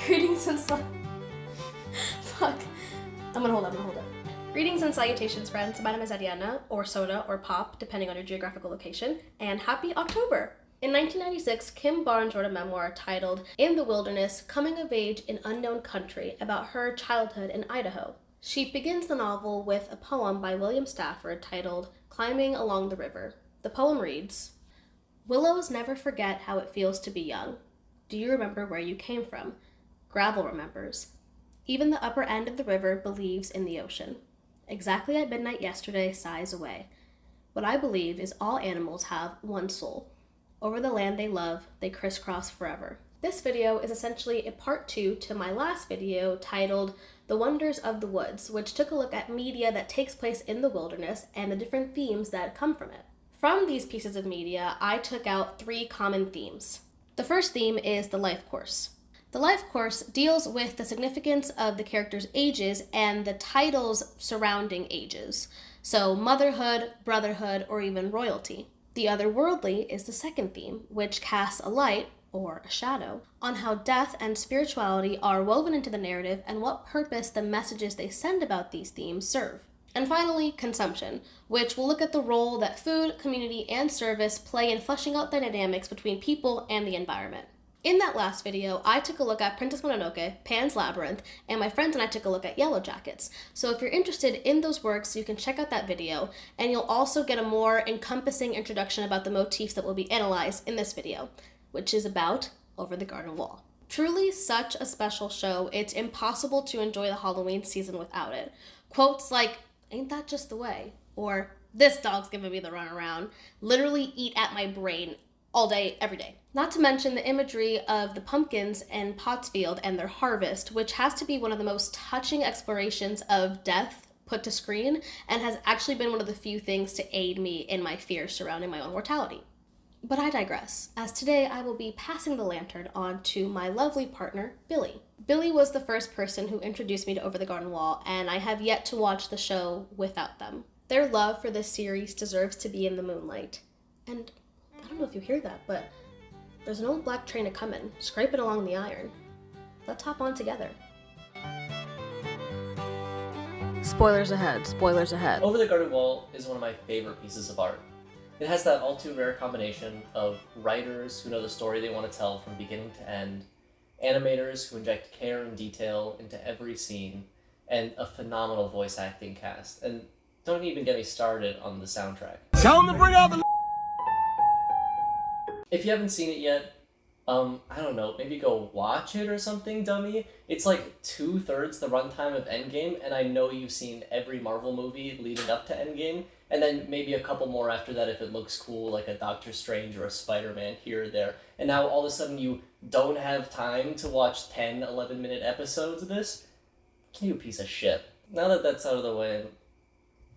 Greetings and Fuck. I'm gonna hold up. Greetings and salutations, friends. My name is Ariana, or Soda, or Pop, depending on your geographical location, and happy October! In 1996, Kim Barnes wrote a memoir titled In the Wilderness, Coming of Age in Unknown Country about her childhood in Idaho. She begins the novel with a poem by William Stafford titled Climbing Along the River. The poem reads, Willows never forget how it feels to be young. Do you remember where you came from? Gravel remembers. Even the upper end of the river believes in the ocean. Exactly at midnight yesterday sighs away. What I believe is all animals have one soul. Over the land they love, they crisscross forever. This video is essentially a part 2 to my last video titled The Wonders of the Woods, which took a look at media that takes place in the wilderness and the different themes that come from it. From these pieces of media, I took out 3 common themes. The first theme is the life course. The life course deals with the significance of the characters' ages and the titles surrounding ages. So motherhood, brotherhood, or even royalty. The otherworldly is the second theme, which casts a light, or a shadow, on how death and spirituality are woven into the narrative and what purpose the messages they send about these themes serve. And finally, consumption, which will look at the role that food, community, and service play in fleshing out the dynamics between people and the environment. In that last video, I took a look at Princess Mononoke, Pan's Labyrinth, and my friends and I took a look at Yellow Jackets. So if you're interested in those works, you can check out that video, and you'll also get a more encompassing introduction about the motifs that will be analyzed in this video, which is about Over the Garden Wall. Truly such a special show, it's impossible to enjoy the Halloween season without it. Quotes like, "Ain't that just the way?" or "This dog's giving me the runaround," literally eat at my brain all day, every day. Not to mention the imagery of the pumpkins in Pottsfield and their harvest, which has to be one of the most touching explorations of death put to screen, and has actually been one of the few things to aid me in my fears surrounding my own mortality. But I digress, as today I will be passing the lantern on to my lovely partner, Billy. Billy was the first person who introduced me to Over the Garden Wall, and I have yet to watch the show without them. Their love for this series deserves to be in the moonlight. And I don't know if you hear that, but there's an old black train a-comin', scraping along the iron. Let's hop on together. Spoilers ahead, spoilers ahead. Over the Garden Wall is one of my favorite pieces of art. It has that all too rare combination of writers who know the story they want to tell from beginning to end, animators who inject care and detail into every scene, and a phenomenal voice acting cast. And don't even get me started on the soundtrack. Tell them to bring out the... If you haven't seen it yet, I don't know, maybe go watch it or something, dummy. It's like 2/3 the runtime of Endgame, and I know you've seen every Marvel movie leading up to Endgame, and then maybe a couple more after that if it looks cool, like a Doctor Strange or a Spider-Man here or there. And now all of a sudden you don't have time to watch 10, 11-minute episodes of this? You piece of shit. Now that that's out of the way,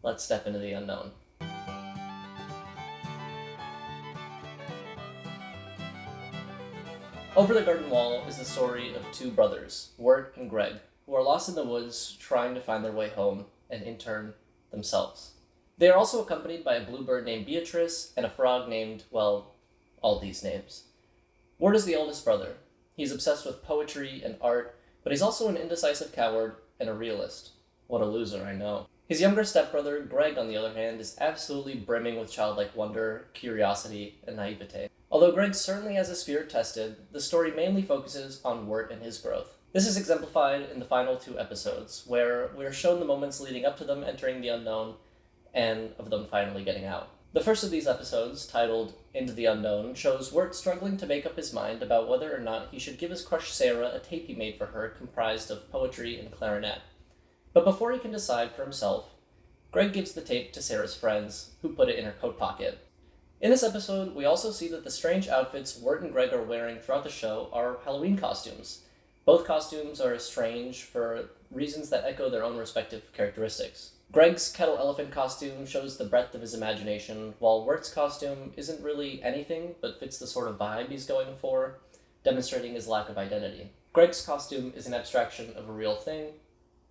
let's step into the unknown. Over the Garden Wall is the story of 2 brothers, Wirt and Greg, who are lost in the woods trying to find their way home and in turn, themselves. They are also accompanied by a bluebird named Beatrice and a frog named, well, all these names. Wirt is the oldest brother. He's obsessed with poetry and art, but he's also an indecisive coward and a realist. What a loser, I know. His younger stepbrother, Greg, on the other hand, is absolutely brimming with childlike wonder, curiosity, and naivete. Although Greg certainly has his spirit tested, the story mainly focuses on Wirt and his growth. This is exemplified in the final 2 episodes, where we are shown the moments leading up to them entering the unknown, and of them finally getting out. The first of these episodes, titled Into the Unknown, shows Wirt struggling to make up his mind about whether or not he should give his crush Sarah a tape he made for her comprised of poetry and clarinet. But before he can decide for himself, Greg gives the tape to Sarah's friends, who put it in her coat pocket. In this episode, we also see that the strange outfits Wirt and Greg are wearing throughout the show are Halloween costumes. Both costumes are strange for reasons that echo their own respective characteristics. Greg's kettle elephant costume shows the breadth of his imagination, while Wirt's costume isn't really anything but fits the sort of vibe he's going for, demonstrating his lack of identity. Greg's costume is an abstraction of a real thing,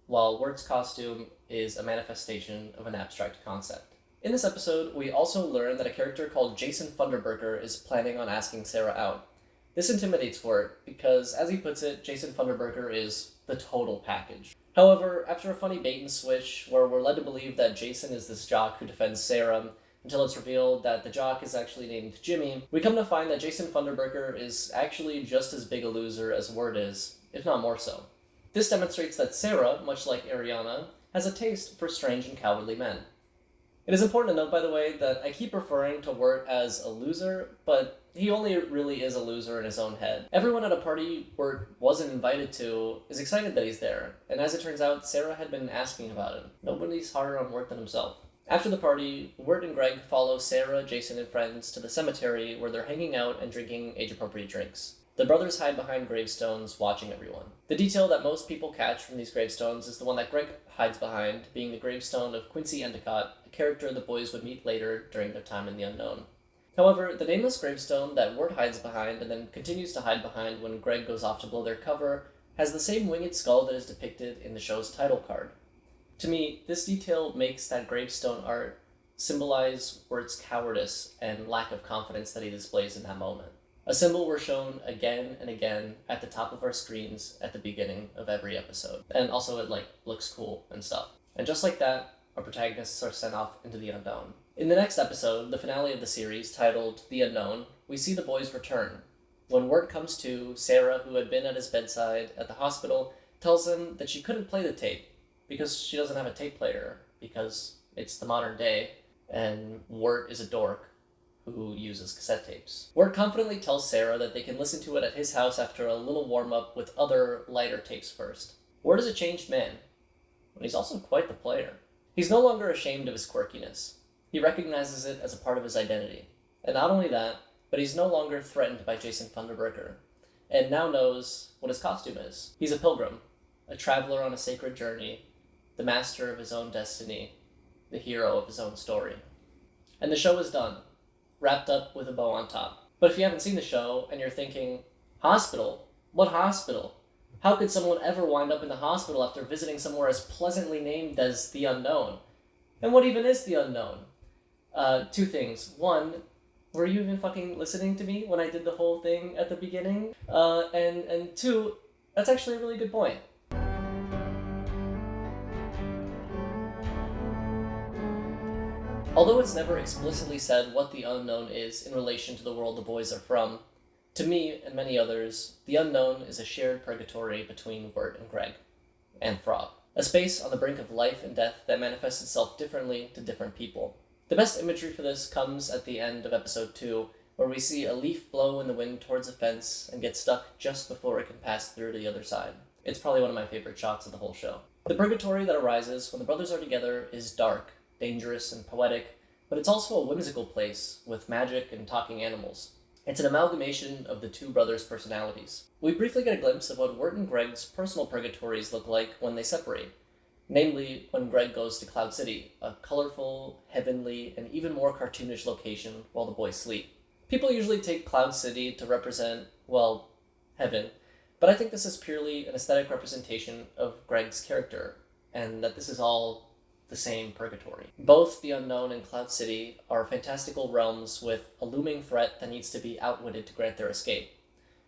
while Wirt's costume is a manifestation of an abstract concept. In this episode, we also learn that a character called Jason Funderburker is planning on asking Sarah out. This intimidates Wirt because, as he puts it, Jason Funderburker is the total package. However, after a funny bait and switch where we're led to believe that Jason is this jock who defends Sarah, until it's revealed that the jock is actually named Jimmy, we come to find that Jason Funderburker is actually just as big a loser as Wirt is, if not more so. This demonstrates that Sarah, much like Ariana, has a taste for strange and cowardly men. It is important to note, by the way, that I keep referring to Wirt as a loser, but he only really is a loser in his own head. Everyone at a party Wirt wasn't invited to is excited that he's there, and as it turns out, Sarah had been asking about him. Nobody's harder on Wirt than himself. After the party, Wirt and Greg follow Sarah, Jason, and friends to the cemetery where they're hanging out and drinking age-appropriate drinks. The brothers hide behind gravestones, watching everyone. The detail that most people catch from these gravestones is the one that Greg hides behind, being the gravestone of Quincy Endicott, a character the boys would meet later during their time in the unknown. However, the nameless gravestone that Wirt hides behind and then continues to hide behind when Greg goes off to blow their cover has the same winged skull that is depicted in the show's title card. To me, this detail makes that gravestone art symbolize Wirt's cowardice and lack of confidence that he displays in that moment. A symbol we're shown again and again at the top of our screens at the beginning of every episode. And also it looks cool and stuff. And just like that, our protagonists are sent off into the unknown. In the next episode, the finale of the series, titled The Unknown, we see the boys return. When Wirt comes to, Sarah, who had been at his bedside at the hospital, tells him that she couldn't play the tape because she doesn't have a tape player, because it's the modern day, and Wirt is a dork who uses cassette tapes. Wirt confidently tells Sarah that they can listen to it at his house after a little warm-up with other lighter tapes first. Wirt is a changed man, but he's also quite the player. He's no longer ashamed of his quirkiness. He recognizes it as a part of his identity. And not only that, but he's no longer threatened by Jason Funderburker, and now knows what his costume is. He's a pilgrim, a traveler on a sacred journey, the master of his own destiny, the hero of his own story. And the show is done, wrapped up with a bow on top. But if you haven't seen the show and you're thinking, hospital? What hospital? How could someone ever wind up in the hospital after visiting somewhere as pleasantly named as the Unknown? And what even is the Unknown? Two things. One, were you even fucking listening to me when I did the whole thing at the beginning? And two, that's actually a really good point. Although it's never explicitly said what the Unknown is in relation to the world the boys are from, to me and many others, the Unknown is a shared purgatory between Wirt and Greg, and Frog. A space on the brink of life and death that manifests itself differently to different people. The best imagery for this comes at the end of episode 2, where we see a leaf blow in the wind towards a fence and get stuck just before it can pass through to the other side. It's probably one of my favorite shots of the whole show. The purgatory that arises when the brothers are together is dark, dangerous, and poetic, but it's also a whimsical place with magic and talking animals. It's an amalgamation of the two brothers' personalities. We briefly get a glimpse of what Wirt and Greg's personal purgatories look like when they separate. Namely, when Greg goes to Cloud City, a colorful, heavenly, and even more cartoonish location while the boys sleep. People usually take Cloud City to represent, well, heaven, but I think this is purely an aesthetic representation of Greg's character, and that this is all the same purgatory. Both the Unknown and Cloud City are fantastical realms with a looming threat that needs to be outwitted to grant their escape.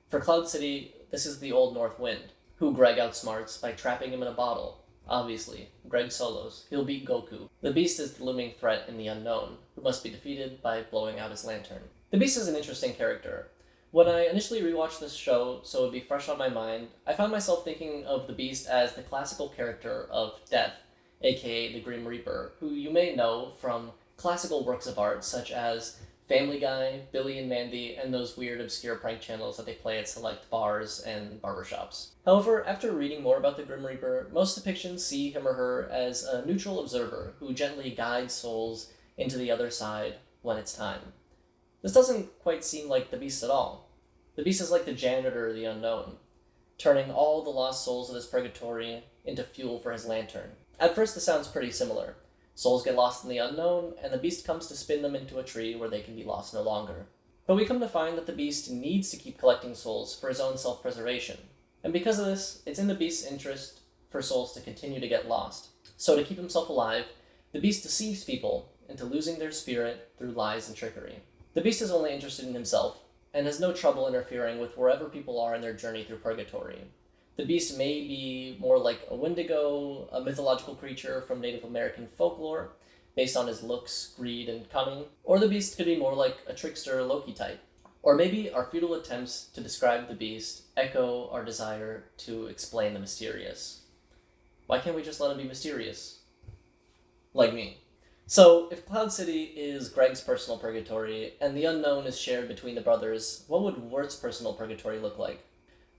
For Cloud City, this is the Old North Wind, who Greg outsmarts by trapping him in a bottle. Obviously, Greg solos. He'll beat Goku. The Beast is the looming threat in the Unknown, who must be defeated by blowing out his lantern. The Beast is an interesting character. When I initially rewatched this show, so it would be fresh on my mind, I found myself thinking of the Beast as the classical character of Death, aka the Grim Reaper, who you may know from classical works of art such as Family Guy, Billy and Mandy, and those weird obscure prank channels that they play at select bars and barbershops. However, after reading more about the Grim Reaper, most depictions see him or her as a neutral observer who gently guides souls into the other side when it's time. This doesn't quite seem like the Beast at all. The Beast is like the janitor of the Unknown, turning all the lost souls of this purgatory into fuel for his lantern. At first this sounds pretty similar. Souls get lost in the Unknown, and the Beast comes to spin them into a tree where they can be lost no longer. But we come to find that the Beast needs to keep collecting souls for his own self-preservation. And because of this, it's in the Beast's interest for souls to continue to get lost. So to keep himself alive, the Beast deceives people into losing their spirit through lies and trickery. The Beast is only interested in himself. and has no trouble interfering with wherever people are in their journey through purgatory. The beast may be more like a Wendigo, a mythological creature from Native American folklore, based on his looks, greed, and cunning, or the beast could be more like a trickster Loki type. Or maybe our futile attempts to describe the beast echo our desire to explain the mysterious. Why can't we just let him be mysterious? Like me. So, if Cloud City is Greg's personal purgatory, and the unknown is shared between the brothers, what would Wirt's personal purgatory look like?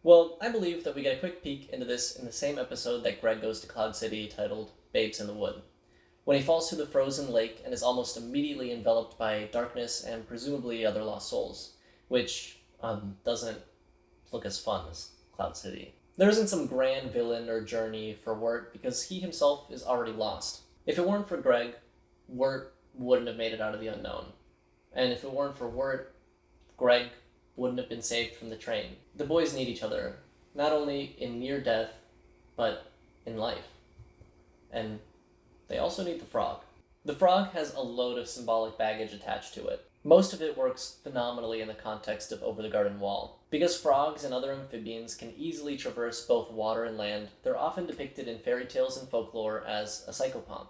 Well, I believe that we get a quick peek into this in the same episode that Greg goes to Cloud City, titled Babes in the Wood. When he falls to the frozen lake and is almost immediately enveloped by darkness and presumably other lost souls, which doesn't look as fun as Cloud City. There isn't some grand villain or journey for Wirt because he himself is already lost. If it weren't for Greg, Wirt wouldn't have made it out of the unknown. And if it weren't for Wirt, Greg wouldn't have been saved from the train. The boys need each other, not only in near death, but in life. And they also need the frog. The frog has a load of symbolic baggage attached to it. Most of it works phenomenally in the context of Over the Garden Wall. Because frogs and other amphibians can easily traverse both water and land, they're often depicted in fairy tales and folklore as a psychopomp,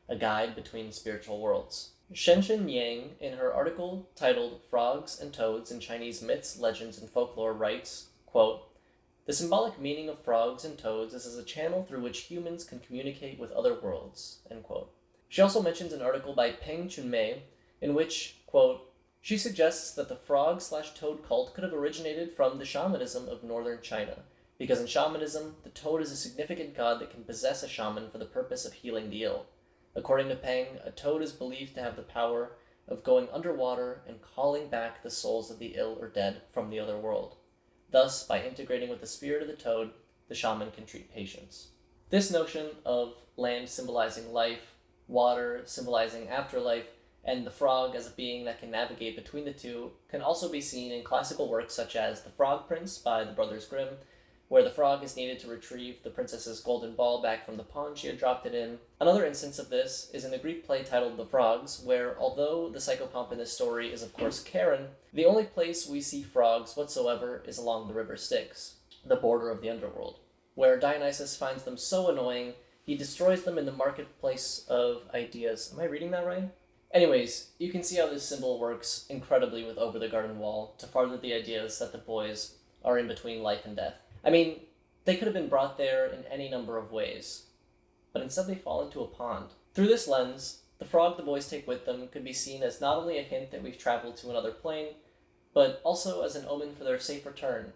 a guide between spiritual worlds. Shanshan Yang, in her article titled Frogs and Toads in Chinese Myths, Legends, and Folklore, writes, quote, "The symbolic meaning of frogs and toads is as a channel through which humans can communicate with other worlds." End quote. She also mentions an article by Peng Chunmei, in which, quote, she suggests that the frog/toad cult could have originated from the shamanism of northern China, because in shamanism, the toad is a significant god that can possess a shaman for the purpose of healing the ill. According to Peng, a toad is believed to have the power of going underwater and calling back the souls of the ill or dead from the other world. Thus, by integrating with the spirit of the toad, the shaman can treat patients. This notion of land symbolizing life, water symbolizing afterlife, and the frog as a being that can navigate between the two can also be seen in classical works such as The Frog Prince by the Brothers Grimm, where the frog is needed to retrieve the princess's golden ball back from the pond she had dropped it in. Another instance of this is in the Greek play titled The Frogs, where although the psychopomp in this story is of course Charon, the only place we see frogs whatsoever is along the river Styx, the border of the underworld, where Dionysus finds them so annoying, he destroys them in the marketplace of ideas. Am I reading that right? Anyways, you can see how this symbol works incredibly with Over the Garden Wall to further the ideas that the boys are in between life and death. I mean, they could have been brought there in any number of ways, but instead they fall into a pond. Through this lens, the frog the boys take with them could be seen as not only a hint that we've traveled to another plane, but also as an omen for their safe return,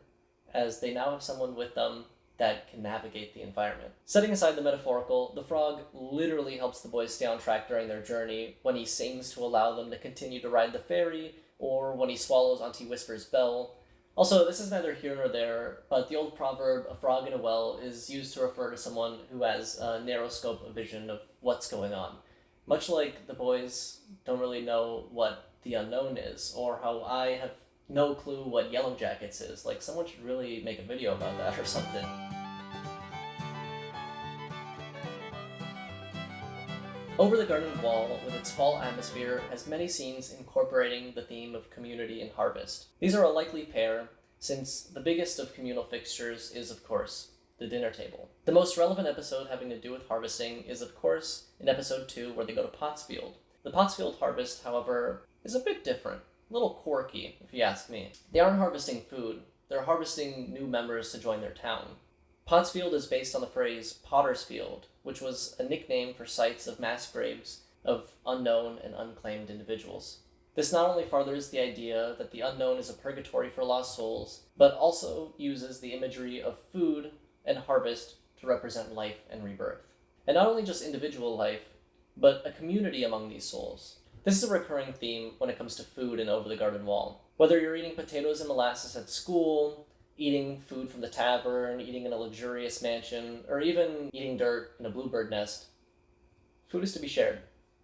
as they now have someone with them that can navigate the environment. Setting aside the metaphorical, the frog literally helps the boys stay on track during their journey when he sings to allow them to continue to ride the ferry, or when he swallows Auntie Whisper's bell. Also, this is neither here nor there, but the old proverb, "a frog in a well," is used to refer to someone who has a narrow scope of vision of what's going on. Much like the boys don't really know what the unknown is, or how I have no clue what Yellow Jackets is. Like, someone should really make a video about that or something. Over the Garden Wall, with its fall atmosphere, has many scenes incorporating the theme of community and harvest. These are a likely pair, since the biggest of communal fixtures is, of course, the dinner table. The most relevant episode having to do with harvesting is, of course, in episode 2, where they go to Pottsfield. The Pottsfield harvest, however, is a bit different. A little quirky, if you ask me. They aren't harvesting food, they're harvesting new members to join their town. Pottsfield is based on the phrase Potter's Field, which was a nickname for sites of mass graves of unknown and unclaimed individuals. This not only furthers the idea that the unknown is a purgatory for lost souls, but also uses the imagery of food and harvest to represent life and rebirth. And not only just individual life, but a community among these souls. This is a recurring theme when it comes to food in Over the Garden Wall. Whether you're eating potatoes and molasses at school, eating food from the tavern, eating in a luxurious mansion, or even eating dirt in a bluebird nest, food is to be shared.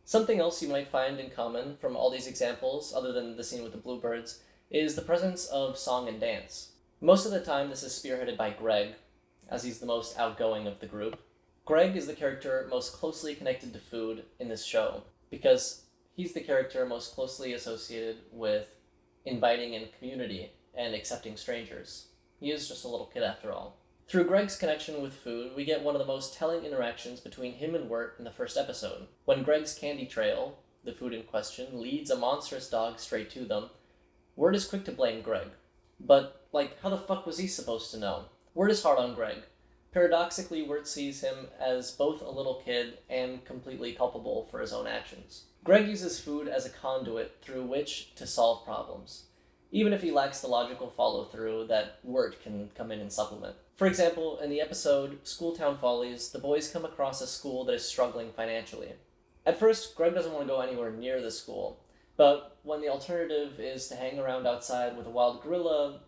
Something else you might find in common from all these examples, other than the scene with the bluebirds, is the presence of song and dance. Most of the time this is spearheaded by Greg, as he's the most outgoing of the group. Greg is the character most closely connected to food in this show, because he's the character most closely associated with inviting in community, and accepting strangers. He is just a little kid after all. Through Greg's connection with food, we get one of the most telling interactions between him and Wirt in the first episode. When Greg's candy trail, the food in question, leads a monstrous dog straight to them, Wirt is quick to blame Greg. But, how the fuck was he supposed to know? Wirt is hard on Greg. Paradoxically, Wirt sees him as both a little kid and completely culpable for his own actions. Greg uses food as a conduit through which to solve problems, even if he lacks the logical follow-through that Wirt can come in and supplement. For example, in the episode Schooltown Follies, the boys come across a school that is struggling financially. At first, Greg doesn't want to go anywhere near the school, but when the alternative is to hang around outside with a wild gorilla,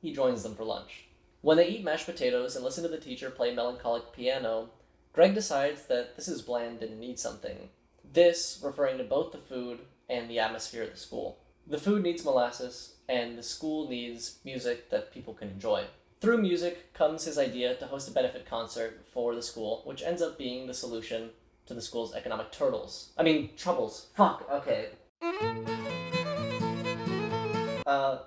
he joins them for lunch. When they eat mashed potatoes and listen to the teacher play melancholic piano, Greg decides that this is bland and needs something. This referring to both the food and the atmosphere of the school. The food needs molasses, and the school needs music that people can enjoy. Through music comes his idea to host a benefit concert for the school, which ends up being the solution to the school's economic troubles. Fuck, okay. I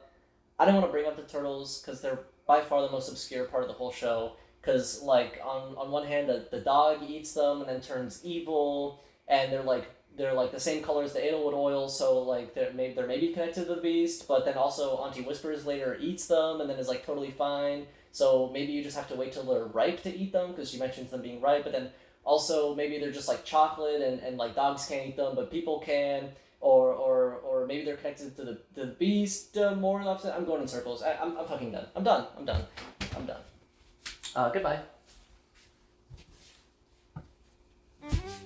don't want to bring up the turtles, because they're by far the most obscure part of the whole show, because, on one hand, the dog eats them and then turns evil, and they're the same color as the Edelwood oil, so they're maybe connected to the beast, but then also Auntie Whispers later eats them and then is totally fine. So maybe you just have to wait till they're ripe to eat them, because she mentions them being ripe, but then also maybe they're just chocolate and dogs can't eat them, but people can, or maybe they're connected to the beast more often. I'm going in circles. I'm fucking done. I'm done. Goodbye.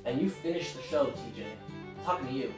And you finished the show, TJ. I'm talking to you.